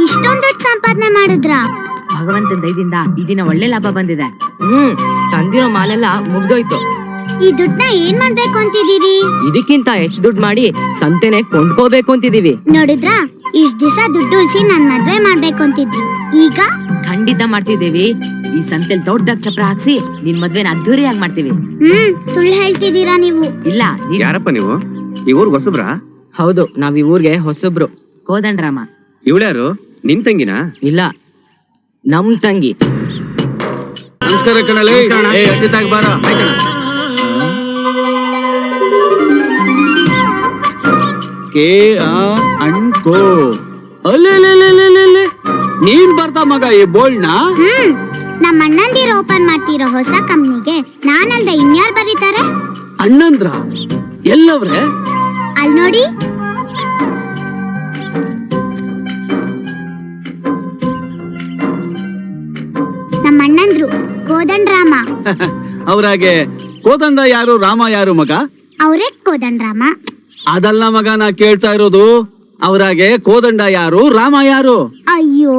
ಇಷ್ಟೊಂದು ದುಡ್ಡು ಸಂಪಾದನೆ ಮಾಡಿದ್ರ? ಭಗವಂತನ ದಯದಿಂದ ಈ ದಿನ ಒಳ್ಳೆ ಲಾಭ ಬಂದಿದೆ. ತಂದಿರೋ ಮಾಲೆಲ್ಲ ಮುಗ್ದೋಯ್ತು. ಈ ದುಡ್ಡನ್ನ ಏನ್ ಮಾಡ್ಬೇಕು ಅಂತಿದೀರಿ? ಇದಕ್ಕಿಂತ ಹೆಚ್ಚು ದುಡ್ಡು ಮಾಡಿ ಸಂತೆನೆ ಕೊಂಡ್ಕೋಬೇಕು ಅಂತಿದೀವಿ. ನೋಡಿದ್ರಾ, ಇಷ್ಟ ದಿವಸ ದುಡ್ಡು ಉಳಿಸಿ ನಾನ್ ಮದ್ವೆ ಮಾಡ್ಬೇಕು ಅಂತಿದ್ವಿ, ಈಗ ಖಂಡಿತ ಮಾಡ್ತಿದ್ದೀವಿ. ಈ ಸಂತೆಲ್ ದೊಡ್ಡದಾಗ ಚಪ್ರ ಹಾಕ್ಸಿ ನಿನ್ ಮದ್ವೆನ ಅದ್ದೂರಿಯಾಗಿ ಮಾಡ್ತೀವಿ. ಸುಳ್ಳು ಹೇಳ್ತಿದ್ದೀರಾ ನೀವು? ಇಲ್ಲ. ಯಾರಪ್ಪ ನೀವು? ಈ ಊರ್ಗ್ ಹೊಸಬ್ರಾ? ಹೌದು, ನಾವ್ ಈ ಊರ್ಗೆ ಹೊಸಬ್ರು. ಕೋದಂಡ್ರಾಮ. ಇವಳ್ಯಾರು? ನಿನ್ ತಂಗಿನ? ಇಲ್ಲ, ನಮ್ ತಂಗಿ. ನಮಸ್ಕಾರ ಕಣಲೆ. ಅಟ್ಟಿತಾಗ ಬಾರ. ಅಣ್ಕೋ ಅಲ್ಲೇ ನೀನ್ ಬರ್ತಾ ಮಗ ಈ ಬೋಲ್ಡ್ನ? ನಮ್ಮ ಅಣ್ಣಂದಿರು ಓಪನ್ ಮಾಡ್ತಿರೋ ಹೊಸ ಕಂಪ್ನಿಗೆ ನಾನಲ್ದೆ ಇನ್ಯಾರು ಬರೀತಾರೆ? ಅಣ್ಣಂದ್ರ ಎಲ್ಲವ್ರೆ? ಅಲ್ಲಿ ನೋಡಿ. ನಮ್ಮ ಅಣ್ಣಂದ್ರು ಕೋದಂಡ್ರಾಮ. ಅವ್ರಾಗೆ ಕೋದಂಡ ಯಾರು, ರಾಮ ಯಾರು ಮಗ? ಅವರೇ ಕೋದಂಡ್ರಾಮ. ಅದಲ್ಲ ಮಗ, ನಾ ಕೇಳ್ತಾ ಇರೋದು ಅವ್ರಾಗೆ ಕೋದಂಡ ಯಾರು, ರಾಮ ಯಾರು? ಅಯ್ಯೋ,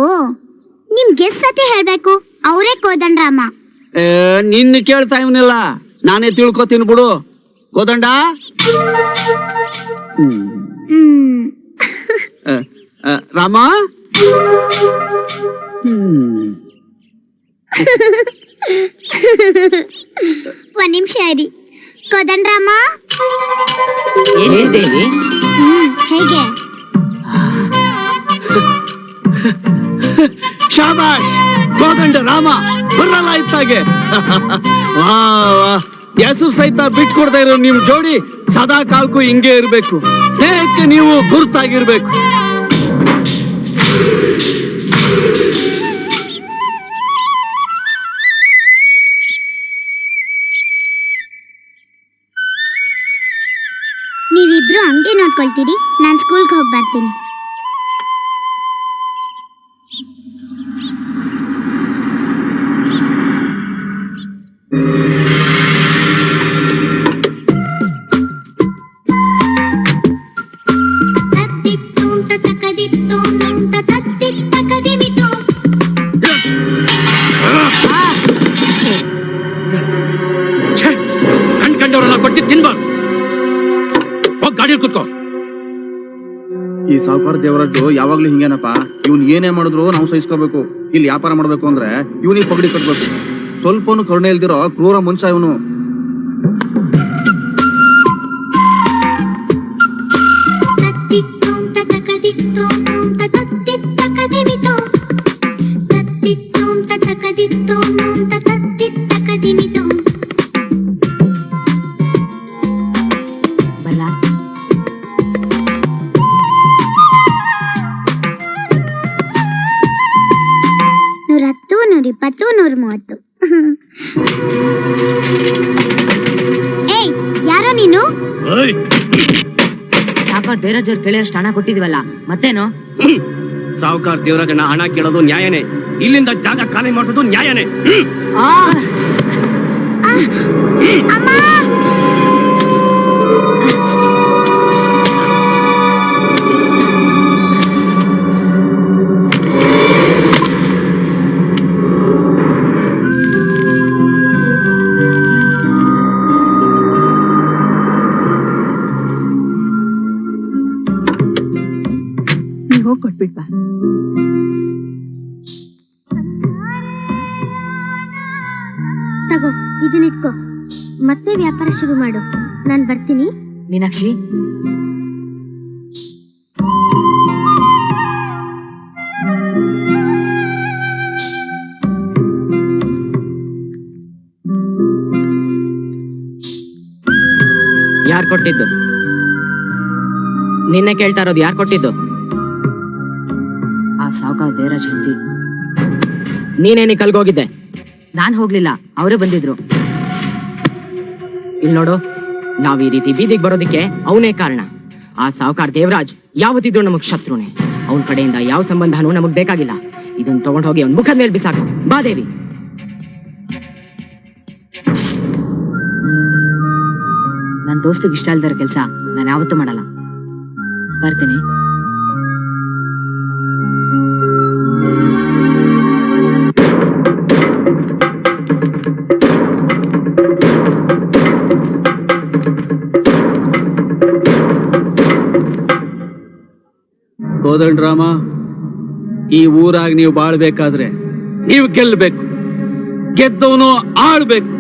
ನಿಮ್ಗೆ ಸತಿ ಹೇಳ್ಬೇಕು. ಅವರೇ ಕೋದಂಡ್ರಾಮ. ನಿನ್ನ ಕೇಳ್ತಾ ಇವನಿಲ್ಲ, ನಾನೇ ತಿಳ್ಕೊತೀನಿ ಬಿಡು. ಕೋದಂಡ ರಾಮ. ಒಂದ್ ನಿಮಿಷ ಇರಿ. ಕೋದಂಡ್ರಾಮ ಏನಿದ್ದೇನೆ? ಹೇಗೆ? ಶಾಬಾಷ್, ಕೋದಂಡ ರಾಮ ಬರಲ್ಲ ಇತ್ತಾಗೆ. ಹೆಸರು ಸಹಿತ ಬಿಟ್ಕೊಡ್ತಾ ಇರೋ ನಿಮ್ ಜೋಡಿ ಸದಾ ಕಾಲಕ್ಕೂ ಹಿಂಗೆ ಇರ್ಬೇಕು. ಸ್ನೇಹಕ್ಕೆ ನೀವು ಗುರುತಾಗಿರ್ಬೇಕು. ನೀವಿಬ್ರು ಅಂಗಡಿ ನೋಡ್ಕೊಳ್ತೀರಿ, ನಾನ್ ಸ್ಕೂಲ್ಗೆ ಹೋಗಿ ಬರ್ತೀನಿ. ಕಂಡ್ಕಂಡವರೆಲ್ಲ ಕೊಟ್ಟಿ ತಿನ್ಬಾರ್ದು. ಹೋಗ್ ಗಾಡಿಯಲ್ಲಿ ಕೂತ್ಕೋ. ಈ ಸಾವುಕಾರ ದೇವರದ್ದು ಯಾವಾಗ್ಲೂ ಹಿಂಗೇನಪ್ಪ. ಇವ್ನ್ ಏನೇ ಮಾಡಿದ್ರು ನಾವು ಸಹಿಸ್ಕೋಬೇಕು. ಇಲ್ಲಿ ವ್ಯಾಪಾರ ಮಾಡ್ಬೇಕು ಅಂದ್ರೆ ಇವನಿಗೆ ಪಗಡಿ ಕಟ್ಬೇಕು. ಸ್ವಲ್ಪನು ಕರುಣೆ ಇಲ್ದಿರೋ ಕ್ರೂರ ಮನುಷ್ಯ ಇವನು. ಬಲ್ಲ. 110, 120, 130. ಏಯ್, ಯಾರೋ ನೀನು? ಸಾವುಕಾರ ದೇವರಾಜ್ ಅವ್ರು ಕೇಳಿರಷ್ಟು ಹಣ ಕೊಟ್ಟಿದೀವಲ್ಲ, ಮತ್ತೇನು? ಸಾವುಕಾರ ದೇವರಾಜನ ಹಣ ಕೇಳೋದು ನ್ಯಾಯನೇ. ಇಲ್ಲಿಂದ ಜಾಗ ಖಾಲಿ ಮಾಡಿಸೋದು ನ್ಯಾಯನೇ. ಅಮ್ಮ! ಹೋಗಿ ಕೊಟ್ಬಿಟ್ಬಾ. ತಗೋ, ಇದನ್ನಿಟ್ಕೋ. ಮತ್ತೆ ವ್ಯಾಪಾರ ಶುರು ಮಾಡು. ನಾನ್ ಬರ್ತೀನಿ. ಮೀನಾಕ್ಷಿ, ಯಾರ್ ಕೊಟ್ಟಿದ್ದು? ನಿನ್ನೆ ಕೇಳ್ತಾ ಇರೋದು ಯಾರ್ ಕೊಟ್ಟಿದ್ದು? ಆ ಸಾವುಕಾರ ದೇವರಾಜ್ ಹೇಳ್ತಿ. ನೀನೇನಿ ಕಲ್ಗೋಗಿದ್ದೆ? ನಾನ್ ಹೋಗ್ಲಿಲ್ಲ, ಅವರೇ ಬಂದಿದ್ರು. ಇಲ್ಲಿ ನೋಡು, ನಾವ್ ಈ ರೀತಿ ಬೀದಿಗೆ ಬರೋದಿಕ್ಕೆ ಅವನೇ ಕಾರಣ. ಆ ಸಾವುಕಾರ ದೇವರಾಜ್ ಯಾವತ್ತಿದ್ರು ನಮಗ್ ಶತ್ರುನೇ. ಅವನ ಕಡೆಯಿಂದ ಯಾವ ಸಂಬಂಧನೂ ನಮಗ್ ಬೇಕಾಗಿಲ್ಲ. ಇದನ್ನ ತಗೊಂಡ್ ಹೋಗಿ ಅವ್ನ ಮುಖದ ಮೇಲೆ ಬಿಸಾಕು. ಬಾ ದೇವಿ. ನನ್ನ ದೋಸ್ತಿಗೆ ಇಷ್ಟ ಇಲ್ದಿರೋ ಕೆಲಸ ನಾನು ಯಾವತ್ತೂ ಮಾಡಲ್ಲ. ಬರ್ತೀನಿ. ಕೋದಂಡರಾಮ, ಈ ಊರಾಗ ನೀವು ಬಾಳ್ಬೇಕಾದ್ರೆ ನೀವು ಗೆಲ್ಲಬೇಕು. ಗೆದ್ದವನು ಆಳ್ಬೇಕು,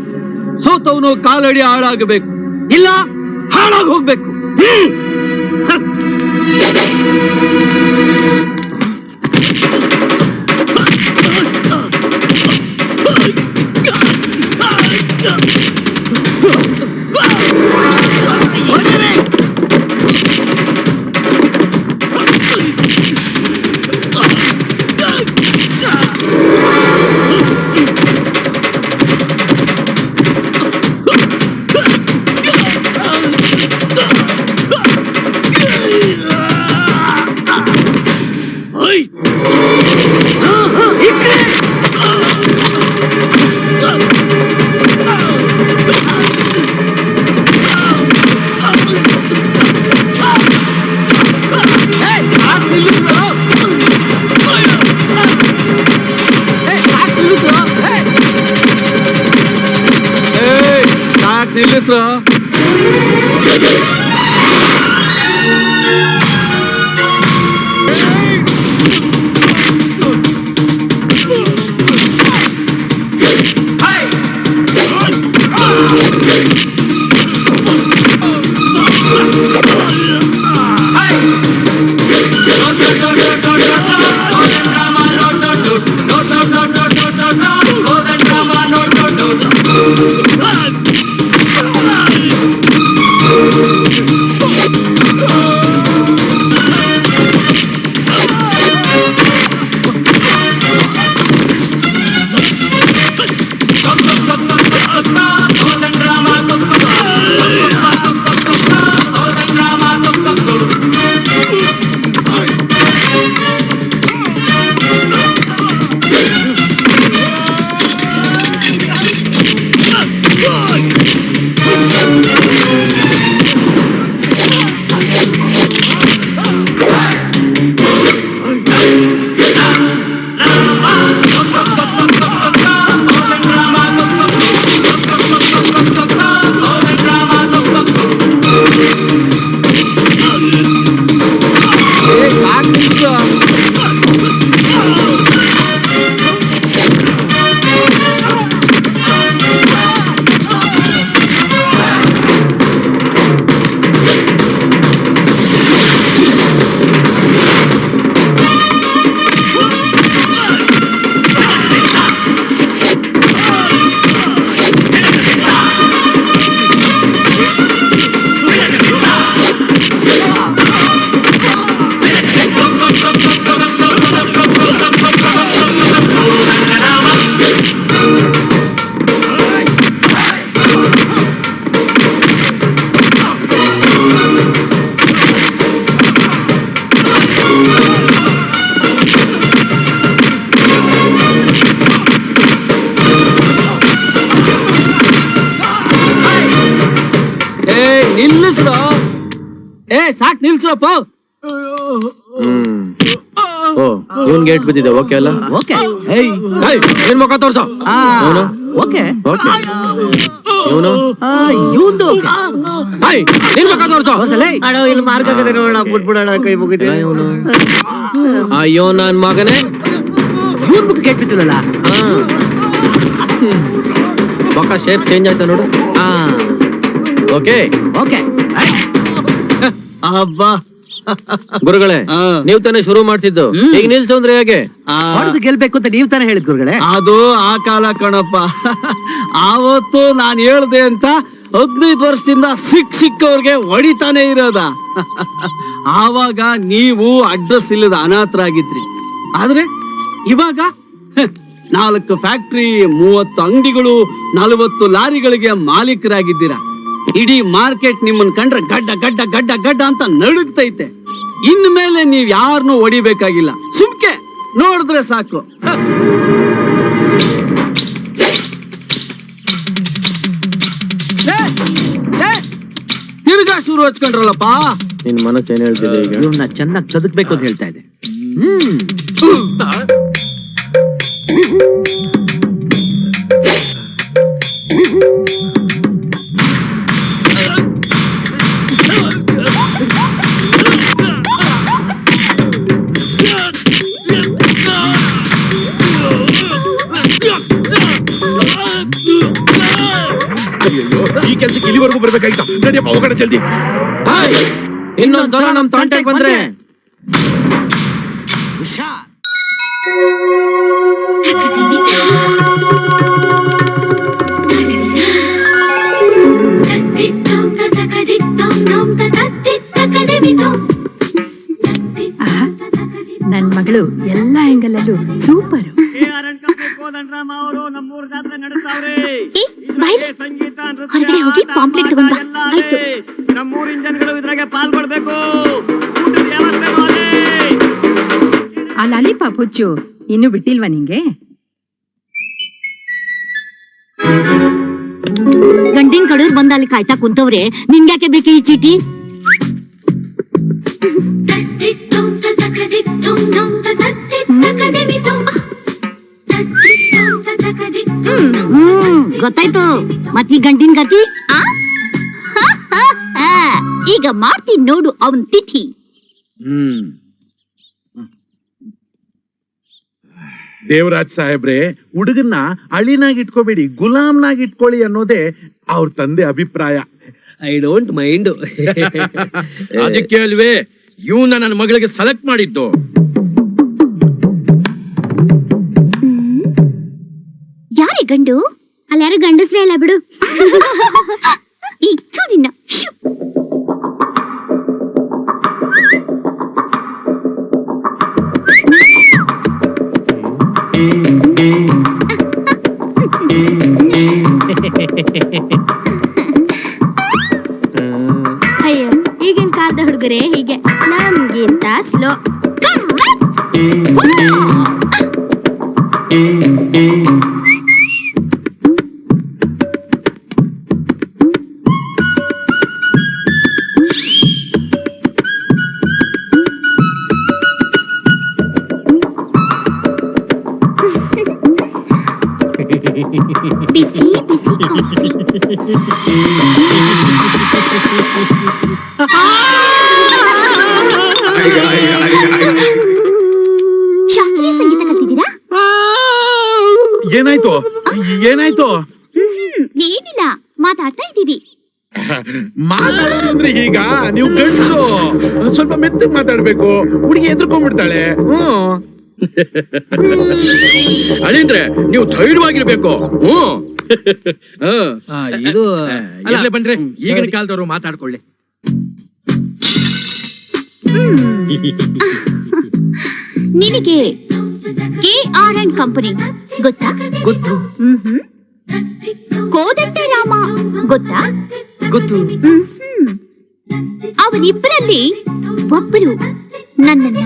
ಸೋತವನು ಕಾಲಡಿ ಹಾಳಾಗಬೇಕು, ಇಲ್ಲ ಹಾಳಾಗಿ ಹೋಗ್ಬೇಕು. ನಿಲ್ಲಿಸ್ರ. ನಿಲ್ಲಿಸ್ರ. ಸಾಕ್ ನಿಲ್ಸ್ರಪ್ಪ. ಇವನ್ ಗೇಟ್ ಬಿದ್ದಿದೆ. ಓಕೆ ಅಲ್ಲ? ಓಕೆ. ನಿನ್ ಮುಖ ತೋರ್ಸೋ. ಓಕೆ. ಇವನು ಇವಂದು ನಿನ್ ಮುಖ ತೋರ್ಸೋ. ಇಲ್ಲಿ ಮಾರ್ಕ್ ಆಗದೆ ನೋಡೋಣ, ಬಿಟ್ಬಿಡೋಣ, ಕೈ ಮುಗಿದ. ಅಯ್ಯೋ ನನ್ ಮಗನೇ, ಇವನ್ ಮುಖ ಗೇಟ್ ಬಿದ್ದಿಲ್ಲ. ಮುಖ ಶೇಪ್ ಚೇಂಜ್ ಆಯ್ತಾ ನೋಡು. Okay okay. ಹಬ್ಬಾ ಗುರುಗಳೇ, ನೀವ್ ತಾನೇ ಶುರು ಮಾಡ್ತಿದ್ದು, ಈಗ ನಿಲ್ಸು ಅಂದ್ರೆ ಹೇಗೆ? ಹೊಡೆದು ಗೆಲ್ಬೇಕು ಅಂತ ನೀವ್ ತಾನೇ ಹೇಳಿದ್ ಗುರುಗಳೇ. ಅದು ಆ ಕಾಲ ಕಣಪ್ಪ. ಆವತ್ತು ನಾನು ಹೇಳ್ದೆ ಅಂತ 15 ವರ್ಷದಿಂದ ಸಿಕ್ಕವ್ರಿಗೆ ಹೊಡಿತಾನೆ ಇರೋದ. ಆವಾಗ ನೀವು ಅಡ್ರೆಸ್ ಇಲ್ಲದ ಅನಾಥರಾಗಿದ್ರಿ. ಆದ್ರೆ ಇವಾಗ 4 ಫ್ಯಾಕ್ಟ್ರಿ, 30 ಅಂಗಡಿಗಳು, 40 ಲಾರಿಗಳಿಗೆ ಮಾಲೀಕರಾಗಿದ್ದೀರಾ. ಇಡೀ ಮಾರ್ಕೆಟ್ ನಿಮ್ಮನ್ ಕಂಡ್ರೆ ಗಡ್ಡ ಗಡ್ಡ ಗಡ್ಡ ಗಡ್ಡ ಅಂತ ನಡುಗ್ತೈತೆ. ಇನ್ಮೇಲೆ ನೀವ್ ಯಾರನ್ನೂ ಹೊಡಿಬೇಕಾಗಿಲ್ಲ, ಸುಮ್ಕೆ ನೋಡಿದ್ರೆ ಸಾಕು. ತಿರ್ಗಾ ಶುರು ಹಚ್ಕೊಂಡ್ರಲ್ಲಪ್ಪ. ನಿನ್ ಮನಸ್ಸು ಏನ್ ಹೇಳ್ತಿದೆ ಈಗ? ಇವ್ನ ಚೆನ್ನಾಗಿ ಚದಕ್ಬೇಕು ಅಂತ ಹೇಳ್ತಾ ಇದೆ. ಈ ಕೆಲ್ಸಕ್ಕೆ ಇಲ್ಲಿವರೆಗೂ ಬರ್ಬೇಕಾಯ್ತಾ? ನಡಿಯಪ್ಪ ಹೋಗೋಣ ಜಲ್ದಿ. ಇನ್ನೊಂದ್ಸಲ ನಮ್ ತಂಟೆಗೆ ಬಂದ್ರೆ ಹುಷಾರ್. ನನ್ ಮಗಳು ಎಲ್ಲಾ ಆಂಗಲಲ್ಲೂ ಸೂಪರ್. ಕೋದಂಡರಾಮ ಅವರು ನಮ್ಮೂರ್ ಜಾತ್ರೆ ನಡೆಸ್ತಾವ್ರೆ. ಸಂಗೀತ ಹೊರಗಡೆ ಹೋಗಿ ಪಾಂಪ್ಲೆಟ್ ತಗೊಂಡ್ ಬಾ. ಆಯ್ತು. ನಮ್ಮೂರಿನ ಜನಗಳು ಇದ್ರಾಗೆ ಪಾಲ್ಗೊಳ್ಬೇಕು. ಊಟದ ವ್ಯವಸ್ಥೆ ಮಾಡಿ. ಆ ಲಾಲಿಪಾಪ್ ಹುಚ್ಚು ಇನ್ನು ಬಿಟ್ಟಿಲ್ವಾ ನಿಂಗೆ? ಗಂಡಿನ ಕಡೂರ್ ಬಂದ ಅಲ್ಲಿ ಕಾಯ್ತಾ ಕುಂತವ್ರೆ, ನಿನ್ಗ್ಯಾಕೆ ಬೇಕು ಈ ಚೀಟಿ? ಗೊತ್ತಾಯ್ತು. ಮತ್ ಈ ಗಂಡಿನ ಗತಿ ಈಗ ಮಾಡ್ತೀನಿ ನೋಡು ಅವನ್ ತಿಥಿ. ದೇವರಾಜ್ ಸಾಹೇಬ್ರೆ, ಹುಡುಗನ್ನ ಅಳಿನಾಗಿ ಇಟ್ಕೋಬೇಡಿ, ಗುಲಾಮ್ನಾಗಿ ಇಟ್ಕೊಳ್ಳಿ ಅನ್ನೋದೇ ಅವ್ರ ತಂದೆ ಅಭಿಪ್ರಾಯ. I don't mind. ಅದಕ್ಕೆ ಅಲ್ವೇ ಇವನ್ನ ನನ್ನ ಮಗಳಿಗೆ ಸೆಲೆಕ್ಟ್ ಮಾಡಿದ್ದು. ಯಾರೇ ಗಂಡು? ಅಲ್ಲಿ ಯಾರು ಗಂಡಸ್ರೇ ಇಲ್ಲ ಬಿಡು. ಇತ್ತು ನಿನ್ನ ಅಯ್ಯೋ, ಈಗಿನ ಕಾಲದ ಹುಡುಗರೇ ಹೀಗೆ, ನಮ್ಗಿಂತ ಸ್ಲೋ. ಬಿಸಿ ಬಿಸಿ ಕಾಫಿ. ಶಾಸ್ತ್ರೀಯ ಸಂಗೀತ ಕಲ್ತಿದ್ದೀರಾ? ಏನಾಯ್ತು ಏನಾಯ್ತು? ಏನಿಲ್ಲ, ಮಾತಾಡ್ತಾ ಇದ್ದೀವಿ. ಮಾತಾಡ್ತಿದ್ರೆ ಈಗ ನೀವು ಗಂಡಸು ಸ್ವಲ್ಪ ಮೆತ್ತಗ್ ಮಾತಾಡ್ಬೇಕು. ಹುಡುಗಿ ಎದ್ರಕೊಂಡ್ಬಿಡ್ತಾಳೆ. ಅಳಿಂದ್ರೆ ನೀವು ಧೈರ್ಯವಾಗಿರ್ಬೇಕು. ಇದು ಅಲ್ಲೇ ಬನ್ರಿ, ಈಗಿನ ಕಾಲದವರು ಮಾತಾಡ್ಕೊಳ್ಳಿ. ನಿನಗೆ KR&Co ಕಂಪನಿ ಗೊತ್ತಾ? ಗೊತ್ತು ಕೋದಂಡರಾಮ ಗೊತ್ತಾ? ಗೊತ್ತು. ಅವರಿಬ್ಬರಲ್ಲಿ ಒಬ್ಬರು ನನ್ನನ್ನ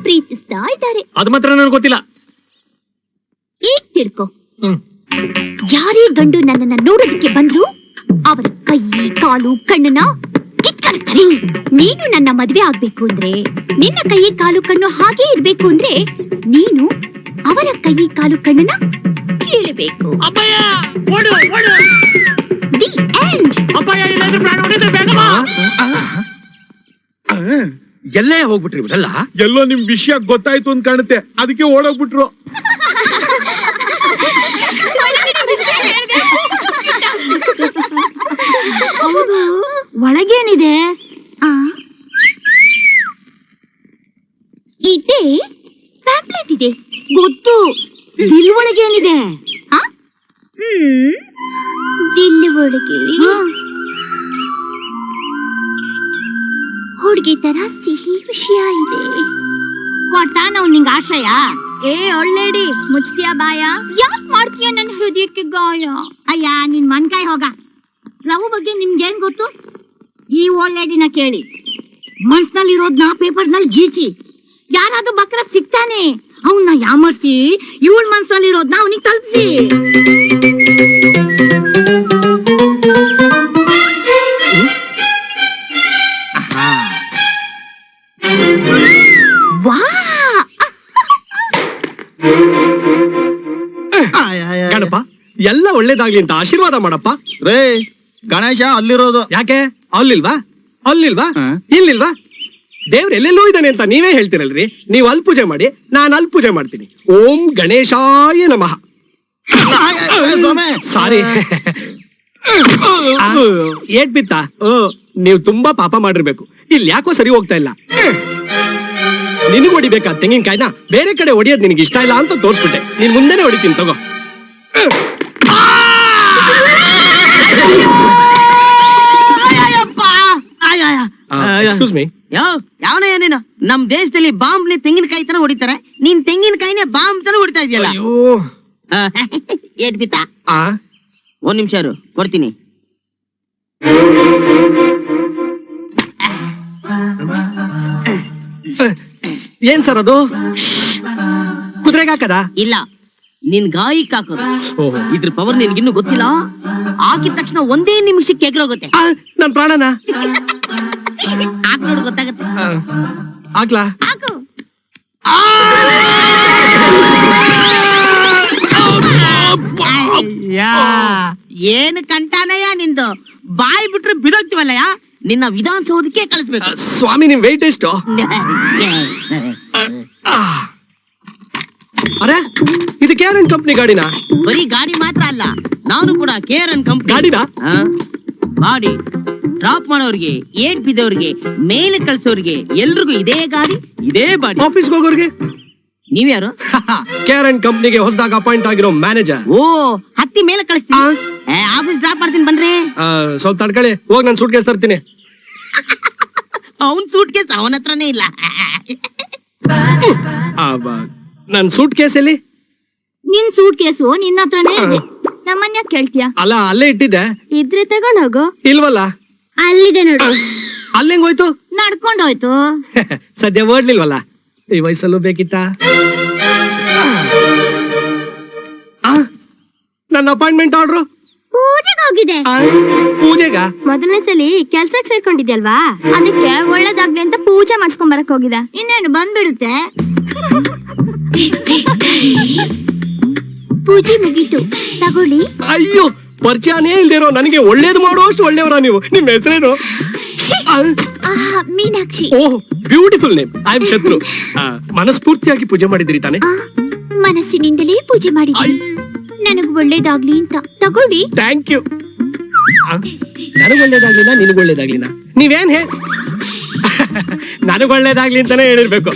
ಪ್ರೀತಿಸ್ತಾ ಇದ್ದಾರೆ. ಅದು ಮಾತ್ರ ನನಗೆ ಗೊತ್ತಿಲ್ಲ. ಈಗ ತಿಳ್ಕೊ. ಯಾರೇ ಗಂಡು ನನ್ನನ್ನ ನೋಡೋದಕ್ಕೆ ಬಂದ್ರು ಅವರ ಕೈ ಕಾಲು ಕಣ್ಣನ್ನ ಕಿತ್ಕೊಳ್ತಾರೆ. ನೀನು ನನ್ನ ಮದ್ವೆ ಆಗ್ಬೇಕು ಅಂದ್ರೆ, ನಿನ್ನ ಕೈ ಕಾಲು ಕಣ್ಣು ಹಾಗೆ ಇರ್ಬೇಕು ಅಂದ್ರೆ, ನೀನು ಅವರ ಕೈ ಕಾಲು ಕಣ್ಣನ್ನ ಕೀಳಬೇಕು. The end. ಎಲ್ಲೇ ಹೋಗ್ಬಿಟ್ರಿ ಇವರೆಲ್ಲ? ಎಲ್ಲೋ ನಿಮ್ ವಿಷಯ ಗೊತ್ತಾಯ್ತು ಅಂತ ಕಾಣುತ್ತೆ, ಅದಕ್ಕೆ ಓಡೋಗ್ಬಿಟ್ರು. ಹೌದು, ಒಳಗೇನಿದೆ? ಇದೆ ಪ್ಯಾಂಪ್ಲೆಟ್ ಇದೆ. ಗೊತ್ತು. ದಿಲ್ ಒಳಗೇನಿದೆ? ದಿಲ್ಲಿ ಒಳಗೆ ಹುಡುಗಿ ತರ ಸಿಹಿ ವಿಷಯ ಇದೆ. ಕೊಟ್ಟ ನಾವು ನಿಂಗೆ ಆಶ್ರಯ? ಏ ಒಳ್ಳೆಡಿ, ಮುಚ್ತೀಯ ಬಾಯ? ಯಾಕೆ ಮಾಡ್ತೀಯ ನನ್ನ ಹೃದಯಕ್ಕೆ ಗಾಯ? ಅಯ್ಯ, ನಿನ್ ಮನ್ಕಾಯಿ ಹೋಗ. ಲವ್ ಬಗ್ಗೆ ನಿಮ್ಗೇನ್ ಗೊತ್ತು? ಈ ಒಳ್ಳೆದಿನ ಕೇಳಿ, ಮನ್ಸ್ನಲ್ಲಿರೋದ್ನ ಪೇಪರ್ನಲ್ಲಿ ಗೀಚಿ ಯಾರಾದ್ರೂ ಬಕ್ರ ಸಿಗ್ತಾನೆ, ಅವನ್ನ ಯಾಮರ್ಸಿ ಇವಳ ಮನ್ಸಲ್ಲಿರೋದ್ನ ಅವನಿಗೆ ತಲುಪಿಸಿ. ವಾ ಗಣಪ ಎಲ್ಲ ಒಳ್ಳೇದಾಗ್ಲಿ ಅಂತ ಆಶೀರ್ವಾದ ಮಾಡಪ್ಪ. ರೇ ಗಣೇಶ ಅಲ್ಲಿರೋದು. ಯಾಕೆ ಅಲ್ಲಿಲ್ವಾ ಹಾ. ಇಲ್ಲಿಲ್ವಾ? ದೇವ್ರ ಎಲ್ಲೆಲ್ಲೂ ಇದ್ದಾನೆ ಅಂತ ನೀವೇ ಹೇಳ್ತಿರಲ್ರಿ. ನೀವು ಅಲ್ಲಿ ಪೂಜೆ ಮಾಡಿ, ನಾನು ಅಲ್ಲಿ ಪೂಜೆ ಮಾಡ್ತೀನಿ. ಓಂ ಗಣೇಶಾಯ ನಮಃ. ಸಾರಿ, ಏಟ್ ಬಿತ್ತ? ನೀವು ತುಂಬಾ ಪಾಪ ಮಾಡಿರ್ಬೇಕು. ಇಲ್ಲಿ ಯಾಕೋ ಸರಿ ಹೋಗ್ತಾ ಇಲ್ಲ. ನಿನಗ್ ಹೊಡಿಬೇಕಾ ತೆಂಗಿನಕಾಯಿನ? ಬೇರೆ ಕಡೆ ಹೊಡಿಯೋದ್ ನಿನಗೆ ಇಷ್ಟ ಇಲ್ಲ ಅಂತ ತೋರ್ಸ್ಬಿಟ್ಟೆ. ನೀನ್ ಮುಂದೆನೆ ಹೊಡಿತೀನಿ ತಗೋ. Excuse me. ಯಾವನೇ ನೀನು? ನಮ್ ದೇಶದಲ್ಲಿ ಬಾಂಬ್ನೆ ತೆಂಗಿನಕಾಯಿ ತರ ಹೊಡಿತಾರೆ, ನೀನ್ ತೆಂಗಿನಕಾಯಿನೇ ಬಾಂಬ್ ತರ ಹೊಡಿತಾ ಇದೆಯಲ್ಲ. ಏಟ್ ಬಿತ್ತಾ? ಒಂದ್ ನಿಮಿಷ ಇರು, ಕೊಡ್ತೀನಿ. ಏನ್ ಸರ್ ಅದು? ಕುದುರೆಗೆ ಹಾಕದ? ಇಲ್ಲ, ನಿನ್ ಗಾಯಕ್ ಹಾಕೋದು. ಇದ್ರ ಪವರ್ ನಿನ್ಗಿನ್ನೂ ಗೊತ್ತಿಲ್ಲ. ಹಾಕಿದ ತಕ್ಷಣ ಒಂದೇ ನಿಮಿಷಕ್ಕೆ ಎಗ್ರೋಗುತ್ತೆ. ನನ್ ಪ್ರಾಣನ ಹಾಕ್ ನೋಡು, ಗೊತ್ತಾಗತ್ತೆ. ಹಾಕ್ಲಾ? ಹಾಕು. ಏನು ಕಂಟಾನಯ್ಯ ನಿಂದು? ಬಾಯಿ ಬಿಟ್ರೆ ಬಿಡೋಗ್ತೀವಲ್ಲಯ್ಯ. ನಿನ್ನ ವಿಧಾನಸೌಧಕ್ಕೆ ಕಳಿಸ್ಬೇಕು. ಸ್ವಾಮಿ, ನಿಮ್ ವೆಯ್ಟ್ ಎಷ್ಟು? ಅರೆ, ಇದು KRN ಕಂಪ್ನಿ ಗಾಡಿನಾ? ಬರೀ ಗಾಡಿ ಮಾತ್ರ ಅಲ್ಲ, ನಾನು ಕೂಡ KRN ಕಂಪ್ನಿ ಗಾಡಿನಾ? ಗಾಡಿ ಡ್ರಾಪ್ ಮಾಡೋರ್ಗೆ, ಏಟ್ ಬಿದ್ದವ್ರಿಗೆ, ಮೇಲೆ ಕಳ್ಸೋರ್ಗೆ ಎಲ್ರಿಗೂ ಇದೇ ಗಾಡಿ, ಇದೇ ಬಾಡಿ. ಆಫೀಸ್ಗೆ ಹೋಗೋರ್ಗೆ? ನೀವ್ಯಾರು? KRN ಕಂಪ್ನಿಗೆ ಹೊಸದಾಗ ಅಪಾಯಿಂಟ್ ಆಗಿರೋ ಮ್ಯಾನೇಜರ್. ಓ, ಹತ್ತಿ ಮೇಲೆ ಕಳಿಸ್ತೀನಿ. ಆಫೀಸ್ ಡ್ರಾಪ್ ಮಾಡ್ತೀನಿ ಬನ್ರಿ. ಸ್ವಲ್ಪ ತಡ್ಕೊಳ್ಳಿ, ಹೋಗಿ ನಾನು ಸೂಟ್ ಕೇಸ್ ತರ್ತೀನಿ. ಅವನ್ ಸೂಟ್ ಕೇಸ್ ಅವನ ಹತ್ರನೇ ಇಲ್ಲ. ನನ್ ಸೂಟ್ ಕೇಸ್ ಎಲ್ಲಿ? ನಿನ್ ಸೂಟ್ ಕೇಸು ನಿನ್ನ ಹತ್ರನೇ ಇದೆ. ನಮ್ಮನ್ನ ಕೇಳ್ತೀಯ? ಅಲ್ಲ, ಅಲ್ಲೇ ಇಟ್ಟಿದ್ದೆ. ಇದ್ರೆ ತಗೊಂಡ್ ಹೋಗು. ಇಲ್ವಲ್ಲ? ಅಲ್ಲಿದೆ ನೋಡು. ಅಲ್ಲೆಂಗೋಯ್ತು? ನಡ್ಕೊಂಡೋಯ್ತು. ಸದ್ಯ ಓಡ್ಲಿಲ್ವಲ್ಲ? ಈ ವಯಸ್ಸಲ್ಲೂ ಬೇಕಿತ್ತಾ? ನನ್ನ ಅಪಾಯಿಂಟ್ಮೆಂಟ್ ಆರ್ಡ್ರು ಪೂಜೆಗೆ ಹೋಗಿದೆ. ಪೂಜೆಗ? ಮೊದಲನೇ ಸಲಿ ಕೆಲ್ಸಕ್ಕೆ ಸೇರ್ಕೊಂಡಿದ್ಯಲ್ವಾ, ಅದಕ್ಕೆ ಒಳ್ಳೇದಾಗ್ಲಿ ಅಂತ ಪೂಜೆ ಮಾಡಿಸ್ಕೊಂಡ್ ಬರಕ್ ಹೋಗಿದ. ಇನ್ನೇನು ಬಂದ್ಬಿಡುತ್ತೆ. ಪೂಜೆ ಮುಗೀತು, ತಗೊಳ್ಳಿ. ಅಯ್ಯೋ, ಪರಿಚಯನೇ ಇಲ್ದಿರೋ ನನಗೆ ಒಳ್ಳೇದು ಮಾಡುವಷ್ಟು ಒಳ್ಳೆಯವರ ನೀವು. ನಿಮ್ಮ ಹೆಸರೇನು? ಮೀನಾಕ್ಷಿ. ಓಹ್, ಬ್ಯೂಟಿಫುಲ್ ನೇಮ್. ಐ ಆಮ್ ಶತ್ರು. ಮನಸ್ಫೂರ್ತಿಯಾಗಿ ಪೂಜೆ ಮಾಡಿದಿರಿ ತಾನೆ? ಮನಸ್ಸಿನಿಂದಲೇ ಪೂಜೆ ಮಾಡಿದ್ರಿ. ನನಗ್ ಒಳ್ಳೇದಾಗ್ಲಿ ಅಂತ ತಗೊಳ್ಳಿ. Thank you. ನನಗ್ ಒಳ್ಳೇದಾಗ್ಲಿನ ನಿನಗ್ ಒಳ್ಳೇದಾಗ್ಲಿನ? ನೀವೇನ್ ಹೇ ನನಗ್ ಒಳ್ಳೇದಾಗ್ಲಿ ಅಂತಾನೆ ಹೇಳಿರ್ಬೇಕು.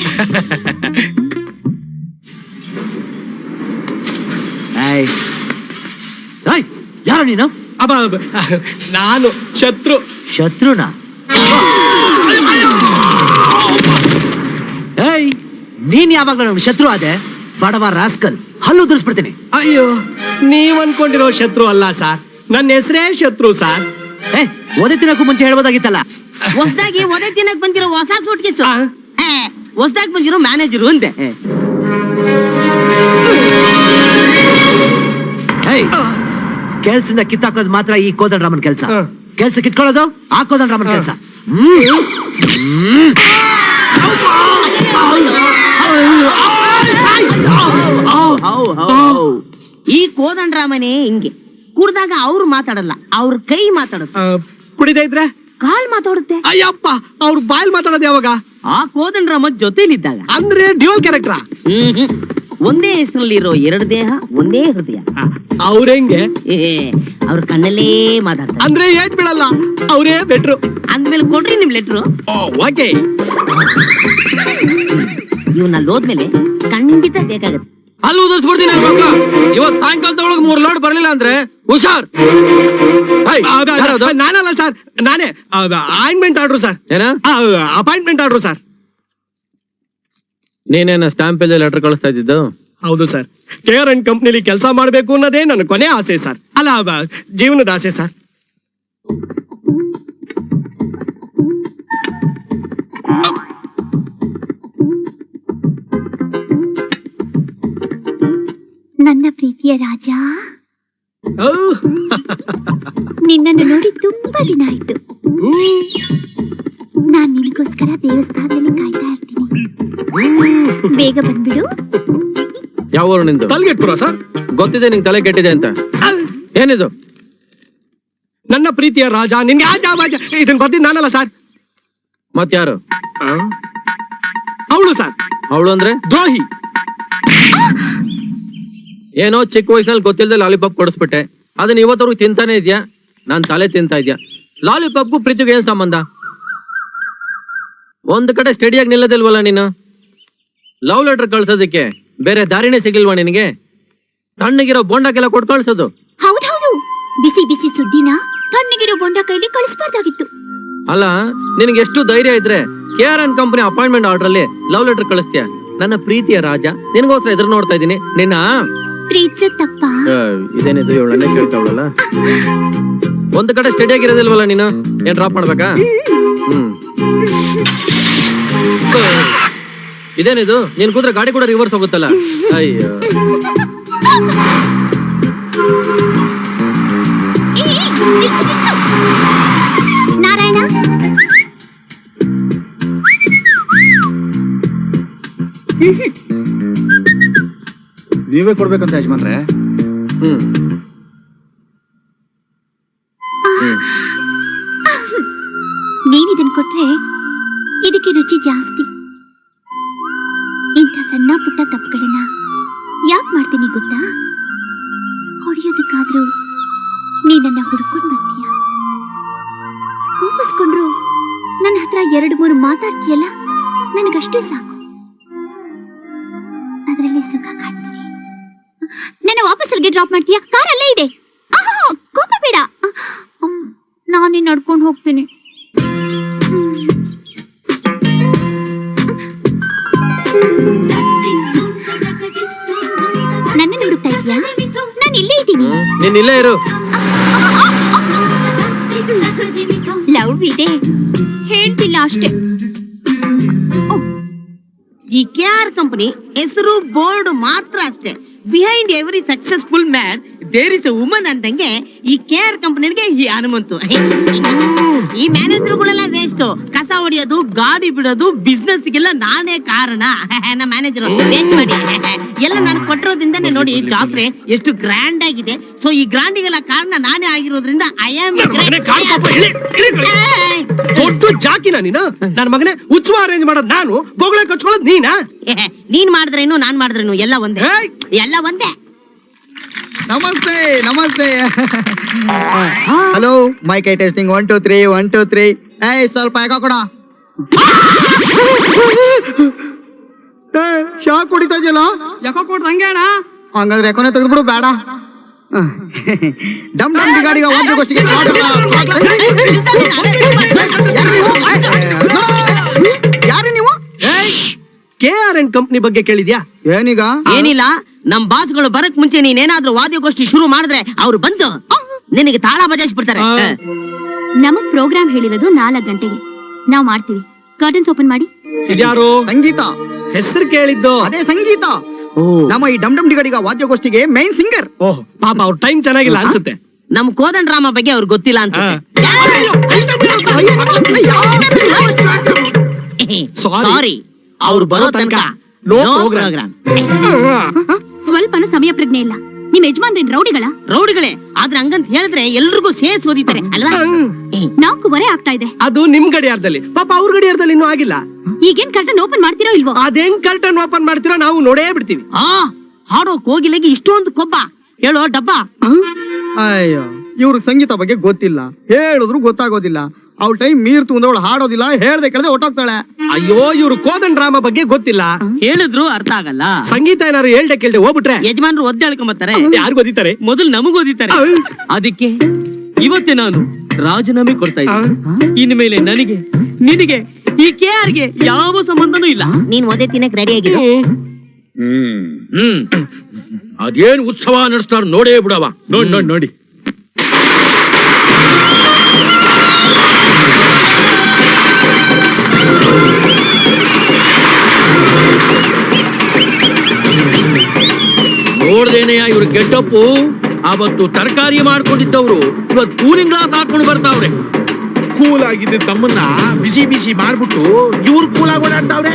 ಯಾರು ನೀನು? ನಾನು ಶತ್ರು. ಶತ್ರುನಾ? ಏಯ್, ನೀನ್ ಯಾವಾಗ್ಲೂ ನಮ್ಗೆ ಶತ್ರು ಆದೆ? ಬಡವ ರಾಸ್ಕಲ್, ಹಲ್ಲು ಉದುರಿಸ್ಬಿಡ್ತೀನಿ. ಅಯ್ಯೋ, ನೀವ್ ಅನ್ಕೊಂಡಿರೋ ಶತ್ರು ಅಲ್ಲ ಸರ್, ನನ್ನ ಹೆಸರೇ ಶತ್ರು ಸರ್. ಓದೇ ತಿನ್ನಕ್ಕೂ ಮುಂಚೆ ಹೇಳ್ಬೋದಾಗಿತ್ತಲ್ಲ. ಹೊಸದಾಗಿ ಒದೆ ತಿನ್ನಕ್ ಬಂದಿರೋ ಹೊಸ ಸೂಟ್ ಕೇಸು. ಹೊಸದಾಗಿ ಬಂದಿರೋ ಮ್ಯಾನೇಜರು ಅಂದೆ. ಕೆಲ್ಸದಿಂದ ಕಿತ್ತಾಕೋದು ಮಾತ್ರ ಈ ಕೋದಂಡರಾಮನ್ ಕೆಲ್ಸ. ಕೆಲ್ಸ ಕಿತ್ಕೊಳ್ಳೋದು ಆ ಕೋದಂಡರಾಮನ್ ಕೆಲ್ಸ. ಈ ಕೋದಂಡರಾಮನೇ ಹಿಂಗೆ ಕುಡ್ದಾಗ ಅವ್ರು ಮಾತಾಡಲ್ಲ, ಅವ್ರ ಕೈ ಮಾತಾಡುತ್ತೆ. ಕುಡಿದೇ ಇದ್ರೆ ಕಾಲ್ ಮಾತಾಡುತ್ತೆ. ಅಯ್ಯಪ್ಪ, ಅವ್ರು ಬಾಯಲ್ ಮಾತಾಡೋದು ಯಾವಾಗ? ಆ ಕೋದಂಡರಾಮ ಜೊತೆಲಿದ್ದಾಗ. ಅಂದ್ರೆ ಡ್ಯುಯಲ್ ಕ್ಯಾರೆಕ್ಟರ್? ಒಂದೇ ಹೆಸರಲ್ಲಿರೋ ಎರಡು ದೇಹ, ಒಂದೇ ಹೃದಯ. ಅವ್ರ ಹೆಂಗೆ? ಅವ್ರ ಕಣ್ಣಲ್ಲೇ ಮಾತಾಡ್ತಾರೆ. ಅಂದ್ರೆ ಏಟ್ ಬೀಳಲ್ಲ, ಅವರೇ ಬೆಟ್ರು. ಅಂದ್ಮೇಲೆ ಕೊಡ್ರಿ ನಿಮ್ ಲೆಟ್ರು. ಓಕೆ. ಇವನಲ್ಲಿ ಹೋದ್ಮೇಲೆ ಖಂಡಿತ ಬೇಕಾಗತ್ತೆ. ಅಲ್ಲಿ ಉದಿಸ್ಬಿಡ್ತೀನಿ ನನ್ನ ಮಕ್ಕಳು. ಇವತ್ ಸಾಯಂಕಾಲದೊಳಗೆ 3 ಲೋಡ್ ಬರ್ಲಿಲ್ಲ ಅಂದ್ರೆ ಹುಷಾರ್. ನಾನಲ್ಲ ಸರ್, ನಾನೇ. Appointment order sir. ಏನ? Appointment order sir. ನೀನೇನ ಸ್ಟಾಂಪ್ ಅಲ್ಲಿ ಲೆಟರ್ ಕಳಿಸ್ತಾ ಇದ್ದಿದ್ದು? ಹೌದು ಸರ್. KRN ಕಂಪ್ನಿಲಿ ಕೆಲಸ ಮಾಡ್ಬೇಕು ಅನ್ನೋದೇ ನನ್ನ ಕೊನೆ ಆಸೆ ಸರ್. ಅಲ್ಲ, ಜೀವನದ ಆಸೆ ಸರ್. ನನ್ನ ಪ್ರೀತಿಯ ರಾಜ, ನಿನ್ನನ್ನು ನೋಡಿ ತುಂಬಾ ದಿನ ಆಯ್ತು. ನಾನ್ ನಿನಗೋಸ್ಕರ ದೇವಸ್ಥಾನದಲ್ಲಿ ಕಾಯ್ತಾ ಇರ್ತೀನಿ. ಬೇಗ ಬಂದ್ಬಿಡು. ಯಾವ ಊರು ನಿಂದು? ತಲೆಗೆಟ್ಬಿಡ ಸರ್. ಗೊತ್ತಿದೆ ನಿಂಗೆ ತಲೆ ಕೆಟ್ಟಿದೆ ಅಂತ. ಏನಿದು? ನನ್ನ ಪ್ರೀತಿಯ ರಾಜ ನಿನ್ಗೆ ಇದನ್ನ ಬರ್ದಿದ್ ನಾನಲ್ಲ ಸರ್. ಮತ್ಯಾರು? ಅವಳು ಸರ್. ಅವಳು ಅಂದ್ರೆ ದ್ರೋಹಿ. ಏನೋ ಚಿಕ್ಕ ವಯಸ್ಸಲ್ಲಿ ಗೊತ್ತಿಲ್ಲದೆ ಲಾಲಿಪಾಪ್ ಕೊಡಿಸ್ಬಿಟ್ಟೆ, ಅದನ್ನ ಇವತ್ತವ್ರಿಗೆ ತಿಂತಾನೆ ಇದ್ಯಾ? ನಾನ್ ತಲೆ ತಿಂತಾ ಇದ್ಯಾ? ಲಾಲಿಪಾಪ್ಗೂ ಪ್ರೀತಿಗೂ ಏನ್ ಸಂಬಂಧ? ಒಂದ್ ಕಡೆ ಸ್ಟಡಿಯಾಗಿ ನಿಲ್ಲದಿಲ್ವಲ್ಲ ನೀನು? ಲವ್ ಲೆಟರ್ ಕಳ್ಸೋದಕ್ಕೆ ಬೇರೆ ದಾರಿನೇ ಸಿಗ್ಲಿಲ್ವಾ ನಿನಗೆ? ತಣ್ಣಗಿರೋ ಬೋಂಡಕ್ಕೆಲ್ಲ ಕೊಟ್ಟು ಕಳ್ಸೋದು. ಹೌದೌದು, ಬಿಸಿ ಬಿಸಿ ಸುದ್ದಿನ ತಣ್ಣಗಿರೋ ಬೊಂಡ ಕೈಲಿ ಕಳಿಸ್ಬಾರ್ದಾಗಿತ್ತು. ಅಲ್ಲ, ನಿನಗೆ ಎಷ್ಟು ಧೈರ್ಯ ಇದ್ರೆ KRN ಕಂಪನಿ ಅಪಾಯಿಂಟ್ಮೆಂಟ್ ಆರ್ಡರ್ ಅಲ್ಲಿ ಲವ್ ಲೆಟರ್ ಕಳಿಸ್ತೀಯ? ನನ್ನ ಪ್ರೀತಿಯ ರಾಜ, ನಿನಗೋಸ್ಕರ ಎದುರು ನೋಡ್ತಾ ಇದ್ದೀನಿ. ನಿನ್ನ ಪ್ರೀತಿ ತಪ್ಪ? ಇದೇನಿದು ಇವಳನ್ನೇ ಕೇಳ್ತಾವಳಲ್ಲ. ಒಂದ್ ಕಡೆ ಸ್ಟಡಿ ಆಗಿರೋದಿಲ್ವಲ್ಲ ನೀನು? ಏನ್ ಡ್ರಾಪ್ ಮಾಡ್ಬೇಕಾ? ಇದೇನಿದು? ನೀನ್ ಕೂತ್ರೆ ಗಾಡಿ ಕೂಡ ರಿವರ್ಸ್ ಹೋಗುತ್ತಲ್ಲ. ಅಯ್ಯೋ, ನಾರಾಯಣ, ನೀವೇ ಕೊಡ್ಬೇಕಂತ ಯಜಮಾನ್ರೆ. ನೀನಿದನ್ ಕೊಟ್ರೆ ಇದಕ್ಕೆ ರುಚಿ ಜಾಸ್ತಿ. ಇಂಥ ಸಣ್ಣ ಪುಟ್ಟ ತಪ್ಪುಗಳನ್ನ ಯಾಕೆ ಮಾಡ್ತೀನಿ ಗೊತ್ತಾ? ಹೊಡೆಯೋದಕ್ಕಾದ್ರೂ ನೀ ನನ್ನ ಹುಡ್ಕೊಂಡ್ ಬರ್ತೀಯ, ಕೋಪಿಸ್ಕೊಂಡ್ರು ನನ್ನ ಹತ್ರ 2-3 ಮಾತಾಡ್ತೀಯಲ್ಲ, ನನಗಷ್ಟೇ ಸಾಕು. ಅದರಲ್ಲಿ ಸುಖ ಕಾಣ್ತೀನಿ. ನನ್ನ ವಾಪಸ್ ಅಲ್ಲಿಗೆ ಡ್ರಾಪ್ ಮಾಡ್ತೀಯಾ? ಕಾರ್ ಅಲ್ಲೇ ಇದೆ. ಕೋಪ ಬೇಡ, ನಾನೇ ನಡ್ಕೊಂಡು ಹೋಗ್ತೀನಿ. ನನ್ನ ಹುಡುಕ್ತಾ ಇದೀಯಾ? ನಾನು ಇಲ್ಲೇ ಇದ್ದೀನಿ. ನೀನ್ ಇಲ್ಲೇ ಇರು. ಲವ್ ಇದೆ, ಹೇಳ್ತಿಲ್ಲ ಅಷ್ಟೇ. ಈ KR ಕಂಪನಿ ಹೆಸರು ಬೋರ್ಡ್ ಮಾತ್ರ ಅಷ್ಟೇ. Behind every successful man there is a woman ಅಂದಂಗೆ ಈ KR ಕಂಪನಿಗೆ ಈ ಹನುಮಂತು. ಈ ಮ್ಯಾನೇಜರ್ಗಳೆಲ್ಲ ವೇಸ್ಟ್. ಕಸ ಹೊಡಿಯೋದು, ಗಾಡಿ ಬಿಡೋದು, ಬಿಸ್ನೆಸ್ ಗೆಲ್ಲ ನಾನೇ ಕಾರಣ. ನಮ್ಮ ಮ್ಯಾನೇಜರ್ ವೇಸ್ಟ್ ಮಾಡಿ ಎಲ್ಲ ನಾನು ಕೊಟ್ಟಿರೋದ್ರಿಂದಾನೆ ನೋಡಿ ಜಾತ್ರೆ ಎಷ್ಟು ಗ್ರ್ಯಾಂಡ್ ಆಗಿದೆ. ಸೊ ಈ ಗ್ರ್ಯಾಂಡಿಗೆಲ್ಲ ಕಾರಣ ನಾನೇ ಆಗಿರೋದ್ರಿಂದ ಐ ಆಮ್ ದೊಡ್ಡ ಜಾಕಿನ ನೀನು. ನನ್ನ ಮಗನೇ ಉತ್ಸವ ಅರೇಂಜ್ ಮಾಡೋದು ನಾನು, ಬೊಗಳೆ ಕಚ್ಕೊಳ್ಳೋದು ನೀನಾ? ನೀನ್ ಮಾಡಿದ್ರೇನು ನಾನ್ ಮಾಡಿದ್ರೇನು ಎಲ್ಲ ಒಂದೇ, ಎಲ್ಲ ಒಂದೇ. ನಮಸ್ತೆ ನಮಸ್ತೆ. Hello, mic I testing 1 2 3 1 2 3. ಏಯ್ ಸ್ವಲ್ಪ ಯಾಕೋ ಕೊಡ. ಶಾಕ್ ಹೊಡಿತಾ ಇದೆಯಲ್ಲ? ಯಾಕೋ ಕೊಡ್ದು ಹಂಗೆ ಅಣ್ಣ. ಹಂಗಾದ್ರೆ ಯಾಕೋನೆ ತೆಗೆದ್ಬಿಡು, ಬೇಡ. ಡಮ್ ಡಮ್ ಗಾಡಿಗೆ ವಾದ್ಯಗೋಷ್ಠಿಗೆ ಸ್ವಾಗತ. ಯಾರು ನೀವು? KRN ಕಂಪನಿ ಬಗ್ಗೆ ಕೇಳಿದ್ಯಾ? ಏನೀಗ? ಏನಿಲ್ಲ, ನಮ್ ಬಾಸ್ಗಳು ಬರಕ್ ಮುಂಚೆ ನೀನೇನಾದ್ರೂ ವಾದ್ಯಗೋಷ್ಠಿ ಶುರು ಮಾಡಿದ್ರೆ ಅವ್ರು ಬಂದು ನಿನಗೆ ತಾಳ ಬಜಾಯಿಸ್ಬಿಡ್ತಾರೆ. ನಮಗ್ ಪ್ರೋಗ್ರಾಮ್ ಹೇಳಿರೋದು 4 ಗಂಟೆಗೆ. ನಾವ್ ಮಾಡ್ತೀವಿ. ಕರ್ಟನ್ಸ್ ಓಪನ್ ಮಾಡಿ. ಇದ್ಯಾರು? ಸಂಗೀತ. ಹೆಸರು ಕೇಳಿದ್ದು ಅದೇ ಸಂಗೀತ. ನಮ್ಮ ಈ ಡಮ್ ಡಮ್ ಡಿಗಡಿಗ ವಾದ್ಯಗೋಷ್ಠಿಗೆ ಮೇನ್ ಸಿಂಗರ್. ಓಹ್ ಪಾಪ, ಅವ್ರ ಟೈಮ್ ಚೆನ್ನಾಗಿಲ್ಲ ಅನ್ಸುತ್ತೆ. ನಮ್ ಕೋದನ್ ಡ್ರಾಮಾ ಬಗ್ಗೆ ಅವ್ರಿಗೆ ಗೊತ್ತಿಲ್ಲ ಅಂತ. ಸಾರಿ, ಅವ್ರು ಬರೋ ತನಕ ನೋ ಪ್ರೋಗ್ರಾಮ್. ಸ್ವಲ್ಪನೂ ಸಮಯ ಪ್ರಜ್ಞೆ ಇಲ್ಲ. ನಿಮ್ ಯಜಮಾನ್ರೇನ್ ರೌಡಿಗಳ? ರೌಡಿಗಳೇ, ಆದ್ರೆ ಹಂಗಂತ ಹೇಳಿದ್ರೆ ಎಲ್ರಿಗೂ ಸೇರ್ಸ್ ಓದಿತಾರೆ ಅಲ್ವಾ? 4:15 ಆಗ್ತಾ ಇದೆ. ಅದು ನಿಮ್ ಗಡಿಯಾರದಲ್ಲಿ, ಪಾಪ ಅವ್ರ ಗಡಿಯಾರದಲ್ಲಿ ಇನ್ನೂ ಆಗಿಲ್ಲ. ಈಗೇನ್ ಕರ್ಟನ್ ಓಪನ್ ಮಾಡ್ತೀರೋ ಇಲ್ವೋ? ಅದೇನ್ ಕರ್ಟನ್ ಓಪನ್ ಮಾಡ್ತೀರೋ ನಾವು ನೋಡೇ ಬಿಡ್ತೀವಿ. ಹಾಡೋ ಕೋಗಿಲೆಗೆ ಇಷ್ಟೊಂದು ಕೊಬ್ಬ, ಹೇಳೋ ಡಬ್ಬ. ಅಯ್ಯೋ, ಇವ್ರಿಗೆ ಸಂಗೀತ ಬಗ್ಗೆ ಗೊತ್ತಿಲ್ಲ, ಹೇಳಿದ್ರು ಗೊತ್ತಾಗೋದಿಲ್ಲ. ಅವ್ಳ ಟೈಮ್ ಮೀರ್ತು ಅಂದ್ರೆ ಅವಳು ಹಾಡೋದಿಲ್ಲ, ಹೇಳ್ದೆ ಕೇಳದೆ ಹೊಟ್ಟೋಗ್ತಾಳೆ. ಅಯ್ಯೋ, ಇವ್ರು ಕೋದನ್ ಡ್ರಾಮಾ ಬಗ್ಗೆ ಗೊತ್ತಿಲ್ಲ, ಹೇಳಿದ್ರು ಅರ್ಥ ಆಗಲ್ಲ. ಸಂಗೀತ ಏನಾರು ಹೇಳ್ದೆ ಕೇಳ್ದೆ ಹೋಗ್ಬಿಟ್ರೆ ಯಜಮಾನ್ರು ಒದ್ದೆ ಹೇಳ್ಕೊಂಬರ್ತಾರೆ. ಯಾರು ಓದಿತಾರೆ? ಮೊದಲು ನಮಗ್ ಓದಿತಾರೆ. ಅದಕ್ಕೆ ಇವತ್ತೇ ನಾನು ರಾಜೀನಾಮೆ ಕೊಡ್ತಾ ಇದ್ದೀನಿ. ಇನ್ಮೇಲೆ ನನಗೆ ನಿನಗೆ ಈ KRಗೆ ಯಾವ ಸಂಬಂಧನೂ ಇಲ್ಲ. ನೀನ್ ಓದೇ ತಿನ್ನಕ್ ರೆಡಿ ಆಗಿ. ಅದೇನ್ ಉತ್ಸವ ನಡೆಸ್ತಾರ ನೋಡೇ ಬಿಡವ. ನೋಡಿ ನೋಡ್ದೇನೆಯ ಇವ್ರ ಗೆಟಪ್ಪು. ಅವತ್ತು ತರಕಾರಿ ಮಾಡ್ಕೊಂಡಿದ್ದವ್ರು ಇವತ್ತು ಕೂಲಿಂಗ್ ಗ್ಲಾಸ್ ಹಾಕೊಂಡು ಬರ್ತಾವ್ರೆ. ಕೂಲ್ ಆಗಿದ್ದ ತಮ್ಮನ್ನ ಬಿಸಿ ಬಿಸಿ ಮಾಡ್ಬಿಟ್ಟು ಇವ್ರು ಕೂಲ್ ಆಗಿ ಓಡಾಡ್ತಾವ್ರೆ.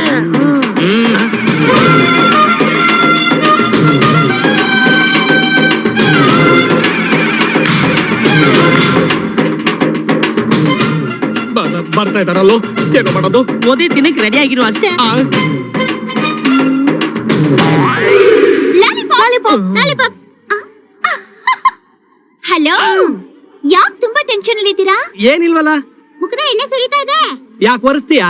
ಬರ್ತಾ ಇದಾರಲ್ಲೋ, ಏನು ಮಾಡೋದು? ಮೋದಿ ದಿನಕ್ಕೆ ರೆಡಿ ಆಗಿರುವ ಅಷ್ಟೇ. ಹಲೋ, ಯಾಕೆ ತುಂಬಾ ಟೆನ್ಷನ್ ಅಲ್ಲಿ ಇದ್ದೀರಾ? ಏನಿಲ್ವಲ್ಲ, ಮುಖದ ಎಣ್ಣೆ ಸುರಿತಾ ಇದೆ. ಯಾಕೆ ಒರೆಸ್ತೀಯಾ?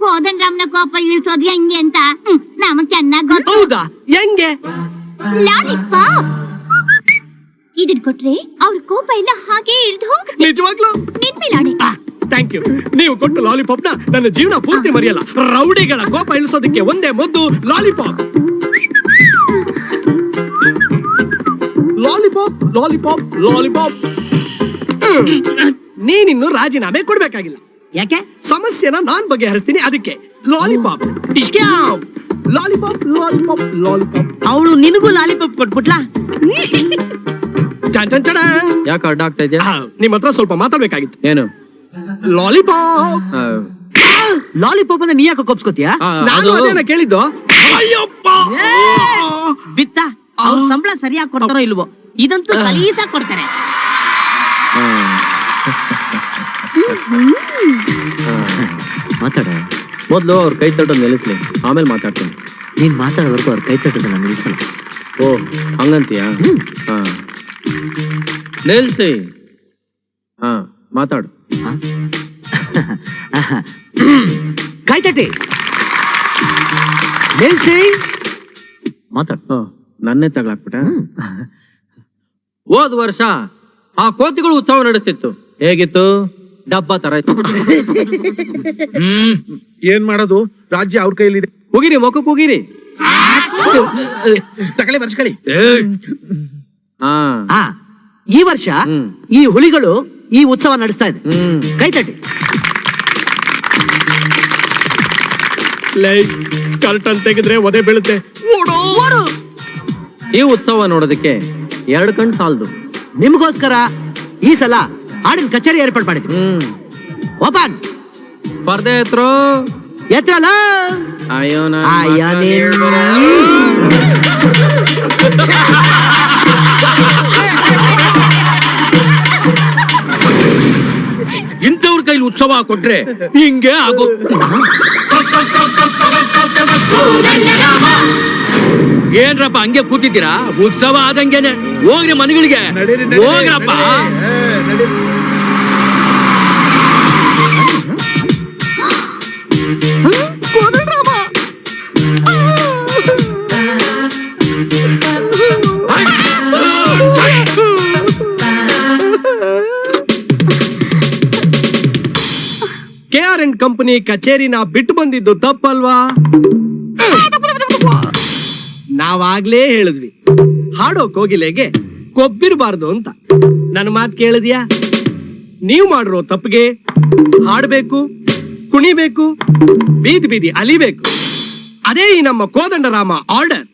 ಕೋದಂಡರಾಮ್ನ ಕೋಪ ಇಳಿಸೋದು ಹೆಂಗೆ ಅಂತ ನಮಗ್ ಚೆನ್ನಾಗ್ ಗೊತ್ತು. ಹೌದಾ? ಹೆಂಗೆ? ಲಾಲಿಪಾಪ್ ಇದನ್ ಕೊಟ್ರೆ ಅವ್ರ ಕೋಪ ಎಲ್ಲ ಹಾಗೆ ಇಳಿದು ಹೋಗುತ್ತೆ. ನಿಜವಾಗ್ಲೂ? ನಿನ್ ಮೇಲೆ ಆಣೆ. Thank you. ನೀವು ಕೊಟ್ಟು ಲಾಲಿಪಾಪ್ ನ ನನ್ನ ಜೀವನ ಪೂರ್ತಿ ಮರೆಯಲ್ಲ. ರೌಡಿಗಳ ಕೋಪ ಇಳಿಸೋದಕ್ಕೆ ಒಂದೇ ಮುದ್ದು, ಲಾಲಿಪಾಪ್. Lollipop lollipop lollipop. ನೀನಿನ್ನು ರಾಜೀನಾಮೆ ಕೊಡ್ಬೇಕಾಗಿಲ್ಲ. ಯಾಕೆ? ಸಮಸ್ಯೆನ ನಾನ್ ಬಗೆಹರಿಸ್ತೀನಿ, ಅದಕ್ಕೆ ಲಾಲಿಪಾಪ್. Lollipop lollipop lollipop. ಅವಳು ನಿನಗೂ ಲಾಲಿಪಾಪ್ ಕೊಟ್ಬಿಟ್ಲಾ? ಯಾಕೆ ಅಡ್ಡ ಆಗ್ತಾ ಇದೆಯಾ? ನಿಮ್ ಹತ್ರ ಸ್ವಲ್ಪ ಮಾತಾಡ್ಬೇಕಾಗಿತ್ತು. ಏನು? ಲಾಲಿಪಾಪ್. ಲಾಲಿಪಾಪ್ ಅಂದ್ರೆ ನೀ ಯಾಕೆ ಕೊಪ್ಸ್ಕೊತೀಯಾ? ನಾನು ಅದೇನ ಕೇಳಿದ್ದು. ಅಯ್ಯಪ್ಪ ಬಿತ್ತ ಅವ್ರ ಸಂಬಳ ಸರಿಯಾಗಿ ಕೊಡ್ತಾರೋ ಇಲ್ವೋ? ಇದಂತೂ ಸಲೀಸಾಗಿ ಕೊಡ್ತಾರೆ. ಮಾತಾಡ ಮೊದ್ಲು ಅವ್ರ ಕೈ ತಟ್ಟೋದು ನಿಲ್ಲಿಸ್ಲಿ, ಆಮೇಲೆ ಮಾತಾಡ್ತೀನಿ. ನೀನ್ ಮಾತಾಡೋವರೆಗೂ ಅವ್ರ ಕೈ ತಟ್ಟೋದನ್ನ ನಿಲ್ಸಲ್ಲ. ಓ ಹಂಗಂತೀಯಾ? ಹಾ ನಿಲ್ಸಿ. ಹಾ ಮಾತಾಡು. ಕೈ ತಟ್ಟಿ ನಿಲ್ಸಿ ಮಾತಾಡು. ನನ್ನೇ ತಗ್ಲಾಕ್ಬಿಟ್ಟ. ಹೋದ್ ವರ್ಷ ಆ ಕೋತಿಗಳು ಉತ್ಸವ ನಡೆಸ್ತಿತ್ತು. ಹೇಗಿತ್ತು? ಡಬ್ಬ ತರ ಇತ್ತು. ಏನ್ ಮಾಡೋದು? ರಾಜ್ಯ ಅವ್ರ ಕೈಲಿದೆ. ಹೋಗಿರಿ, ಮೊಕ್ಕಕ್ಕೆ ಹೋಗಿರಿ. ತಗೊಳ್ಳಿ, ಬರ್ಸ್ಕೊಳ್ಳಿ. ಹಾ ಈ ವರ್ಷ ಈ ಹುಲಿಗಳು ಈ ಉತ್ಸವ ನಡೆಸ್ತಾ ಇದೆ. ಕೈ ತಟ್ಟಿ. ಕರ್ಟನ್ ತೆಗೆದ್ರೆ ಒದೆ ಬೀಳುತ್ತೆ. ಈ ಉತ್ಸವ ನೋಡೋದಕ್ಕೆ 2 ಕಣ್ ಸಾಲದು. ನಿಮ್ಗೋಸ್ಕರ ಈ ಸಲ ಹಾಡಿನ ಕಚೇರಿ ಏರ್ಪಾಡು ಮಾಡಿದ್ವಿ. ಓಪನ್. ಪರ್ದೆ ಎತ್ರೋ. ಎತ್ರಲ್ಲ. ಅಯ್ಯೋ ಇಂಥವ್ರ ಕೈಲಿ ಉತ್ಸವ ಕೊಟ್ರೆ ಹಿಂಗೆ ಆಗೋ. ಏನ್ರಪ್ಪ ಹಂಗೆ ಕೂತಿದ್ದೀರಾ? ಉತ್ಸವ ಆದಂಗೆನೆ ಹೋಗ್ರಿ ಮನೆಗಳಿಗೆ. ಹೋಗ್ರಪ್ಪ. KRN ಕಂಪನಿ ಕಚೇರಿನ ಬಿಟ್ಟು ಬಂದಿದ್ದು ತಪ್ಪಲ್ವಾ? ನಾವಾಗ್ಲೇ ಹೇಳಿದ್ವಿ, ಹಾಡೋ ಕೋಗಿಲೆಗೆ ಕೊಬ್ಬಿರಬಾರ್ದು ಅಂತ. ನನ್ನ ಮಾತು ಕೇಳಿದ್ಯಾ? ನೀವು ಮಾಡಿರೋ ತಪ್ಪಿಗೆ ಹಾಡ್ಬೇಕು, ಕುಣಿಬೇಕು, ಬೀದಿ ಬೀದಿ ಅಲಿಬೇಕು. ಅದೇ ಈ ನಮ್ಮ ಕೋದಂಡರಾಮ ಆರ್ಡರ್.